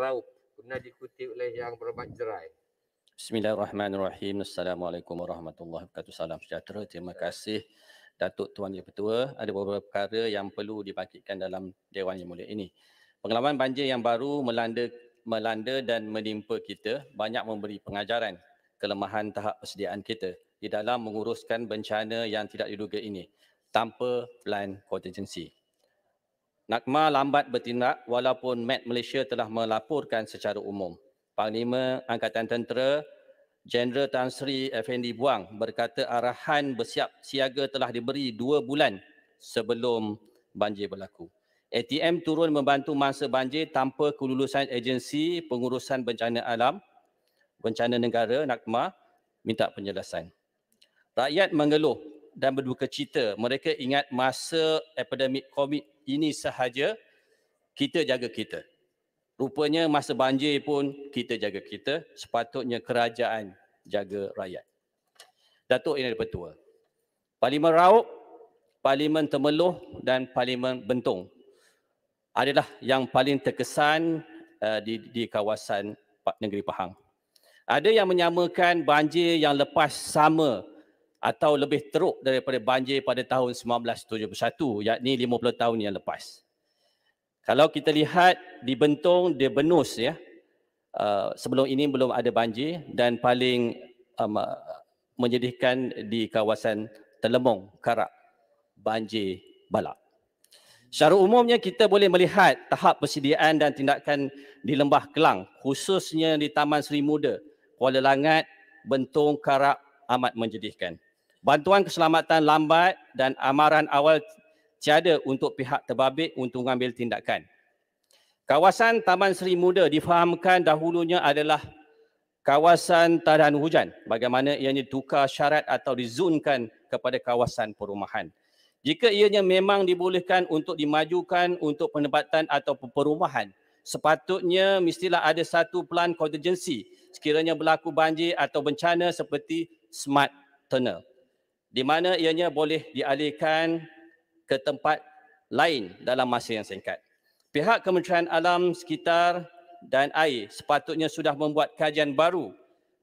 Raup. Pernah dikutip oleh Yang Berhormat Jerai. Bismillahirrahmanirrahim. Assalamualaikum warahmatullahi wabarakatuh. Salam sejahtera. Terima kasih Datuk Tuan Yang Pertua. Ada beberapa perkara yang perlu dibangkitkan dalam Dewan Yang Mulia ini. Pengalaman banjir yang baru melanda dan menimpa kita banyak memberi pengajaran kelemahan tahap persediaan kita di dalam menguruskan bencana yang tidak diduga ini tanpa plan contingency. NAKMA lambat bertindak walaupun Met Malaysia telah melaporkan secara umum. Panglima Angkatan Tentera Jeneral Tan Sri Effendi Buang berkata arahan bersiap siaga telah diberi 2 bulan sebelum banjir berlaku. ATM turun membantu masa banjir tanpa kelulusan agensi pengurusan bencana alam, bencana negara NAKMA minta penjelasan. Rakyat mengeluh dan berduka cita. Mereka ingat masa epidemik COVID ini sahaja kita jaga kita. Rupanya masa banjir pun kita jaga kita. Sepatutnya kerajaan jaga rakyat. Datuk Yang Pertua, Parlimen Raup, Parlimen Temeloh dan Parlimen Bentong adalah yang paling terkesan di kawasan negeri Pahang. Ada yang menyamakan banjir yang lepas sama atau lebih teruk daripada banjir pada tahun 1971, yakni 50 tahun yang lepas. Kalau kita lihat di Bentong, dia benus ya. Sebelum ini belum ada banjir dan paling menyedihkan di kawasan Telemong, Karak, banjir balak. Secara umumnya kita boleh melihat tahap persediaan dan tindakan di Lembah Kelang, khususnya di Taman Seri Muda, Kuala Langat, Bentong, Karak amat menjedihkan. Bantuan keselamatan lambat dan amaran awal tiada untuk pihak terbabit untuk mengambil tindakan. Kawasan Taman Seri Muda difahamkan dahulunya adalah kawasan tahan hujan, bagaimana ianya tukar syarat atau dizonkan kepada kawasan perumahan. Jika ianya memang dibolehkan untuk dimajukan untuk penempatan atau perumahan, sepatutnya mestilah ada satu plan contingency sekiranya berlaku banjir atau bencana seperti smart tunnel, di mana ianya boleh dialihkan ke tempat lain dalam masa yang singkat. Pihak Kementerian Alam Sekitar dan Air sepatutnya sudah membuat kajian baru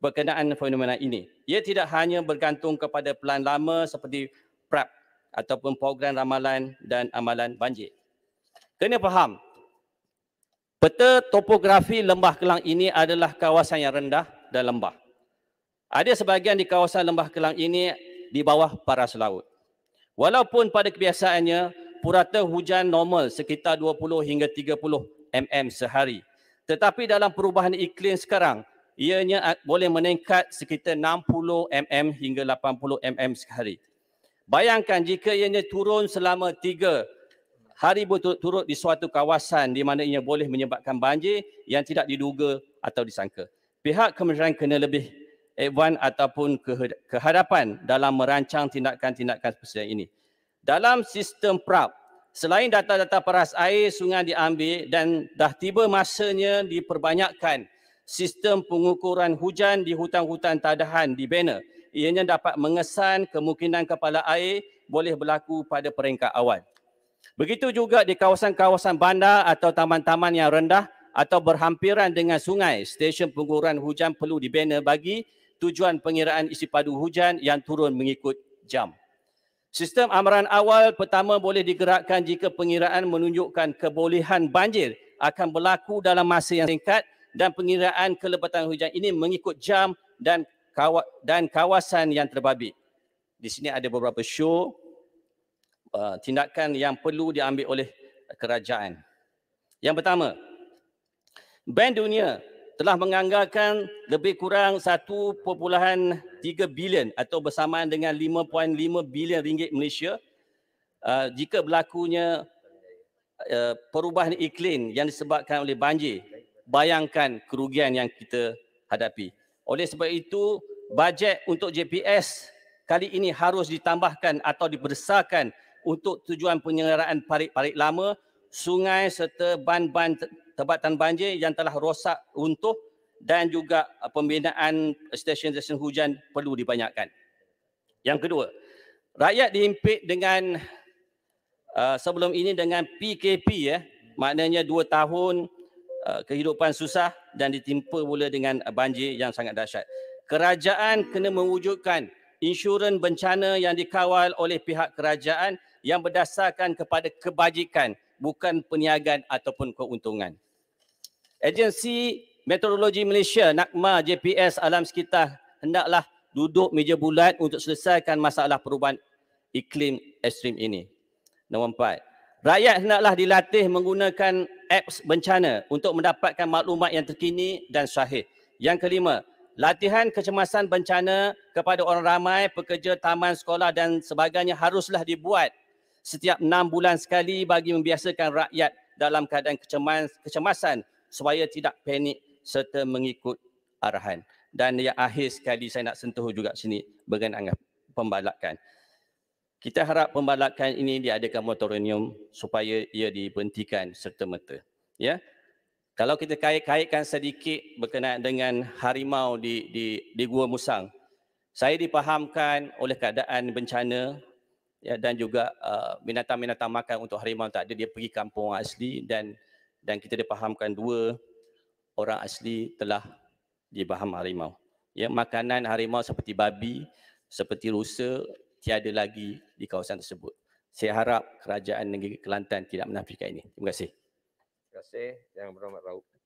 berkenaan fenomena ini. Ia tidak hanya bergantung kepada pelan lama seperti PRAP ataupun program ramalan dan amalan banjir. Kena faham, peta topografi Lembah Kelang ini adalah kawasan yang rendah dan lembah. Ada sebahagian di kawasan Lembah Kelang ini di bawah paras laut. Walaupun pada kebiasaannya purata hujan normal sekitar 20 hingga 30 mm sehari, tetapi dalam perubahan iklim sekarang ianya boleh meningkat sekitar 60 mm hingga 80 mm sehari. Bayangkan jika ianya turun selama 3 hari berturut-turut di suatu kawasan di mana ia boleh menyebabkan banjir yang tidak diduga atau disangka. Pihak kementerian kena lebih advance ataupun kehadapan dalam merancang tindakan-tindakan seperti ini. Dalam sistem PRAP, selain data-data paras air sungai diambil dan dah tiba masanya diperbanyakkan sistem pengukuran hujan di hutan-hutan tadahan dibina. Ianya dapat mengesan kemungkinan kepala air boleh berlaku pada peringkat awal. Begitu juga di kawasan-kawasan bandar atau taman-taman yang rendah atau berhampiran dengan sungai, stesen pengukuran hujan perlu dibina bagi tujuan pengiraan isi padu hujan yang turun mengikut jam. Sistem amaran awal pertama boleh digerakkan jika pengiraan menunjukkan kebolehan banjir akan berlaku dalam masa yang singkat dan pengiraan kelepatan hujan ini mengikut jam dan kawasan yang terbabit. Di sini ada beberapa show tindakan yang perlu diambil oleh kerajaan. Yang pertama, Bank Dunia telah menganggarkan lebih kurang 1.3 bilion atau bersamaan dengan 5.5 bilion ringgit Malaysia jika berlakunya perubahan iklim yang disebabkan oleh banjir. Bayangkan kerugian yang kita hadapi. Oleh sebab itu, bajet untuk JPS kali ini harus ditambahkan atau dibesarkan untuk tujuan penyelenggaraan parit-parit lama, sungai serta ban-ban tempatan banjir yang telah rosak runtuh dan juga pembinaan stesen-stesen hujan perlu dibanyakkan. Yang kedua, rakyat dihimpit dengan sebelum ini dengan PKP maknanya 2 tahun kehidupan susah dan ditimpa pula dengan banjir yang sangat dahsyat. Kerajaan kena mewujudkan insurans bencana yang dikawal oleh pihak kerajaan yang berdasarkan kepada kebajikan, bukan perniagaan ataupun keuntungan. Agensi Meteorologi Malaysia, NAKMA, JPS alam sekitar hendaklah duduk meja bulat untuk selesaikan masalah perubahan iklim ekstrim ini. Nombor 4, rakyat hendaklah dilatih menggunakan apps bencana untuk mendapatkan maklumat yang terkini dan sahih. Yang kelima, latihan kecemasan bencana kepada orang ramai, pekerja, taman, sekolah dan sebagainya haruslah dibuat setiap 6 bulan sekali bagi membiasakan rakyat dalam keadaan kecemasan supaya tidak panik serta mengikut arahan. Dan yang akhir sekali saya nak sentuh juga sini berkenaan dengan pembalakan. Kita harap pembalakan ini diadakan moratorium supaya ia diberhentikan serta-merta. Ya. Kalau kita kaitkan sedikit berkenaan dengan harimau di Gua Musang, saya dipahamkan oleh keadaan bencana ya, dan juga binatang-binatang makan untuk harimau tak ada, dia pergi kampung asli dan kita dipahamkan 2 orang asli telah dibaham harimau. Ya, makanan harimau seperti babi, seperti rusa tiada lagi di kawasan tersebut. Saya harap kerajaan negeri Kelantan tidak menafikan ini. Terima kasih. Terima kasih Yang Berhormat Rauf.